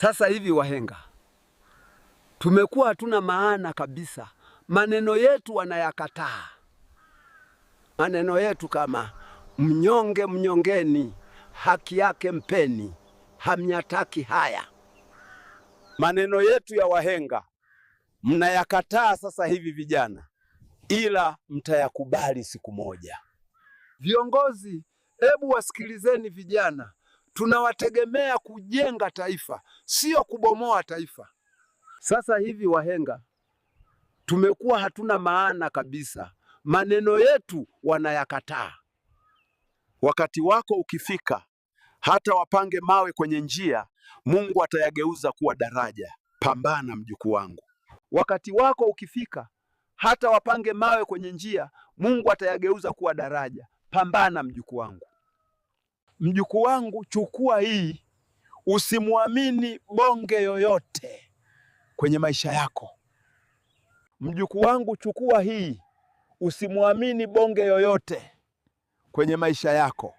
Sasa hivi wahenga tumekuwa hatuna maana kabisa. Maneno yetu wanayakataa. Maneno yetu kama mnyonge mnyongeni, haki yake mpeni, hamnyataki haya. Maneno yetu ya wahenga mnayakataa sasa hivi vijana, ila mtayakubali siku moja. Viongozi, hebu wasikilizeni vijana. Tunawategemea kujenga taifa, sio kubomoa taifa. Sasa hivi wahenga tumekuwa hatuna maana kabisa. Maneno yetu wanayakataa. Wakati wako ukifika, hata wapange mawe kwenye njia, Mungu atayageuza kuwa daraja. Pambana mjukuu wangu. Wakati wako ukifika, hata wapange mawe kwenye njia, Mungu atayageuza kuwa daraja. Pambana mjukuu wangu. Mjukuu wangu, chukua hii, usimwamini bonge yoyote kwenye maisha yako. Mjukuu wangu, chukua hii, usimwamini bonge yoyote kwenye maisha yako.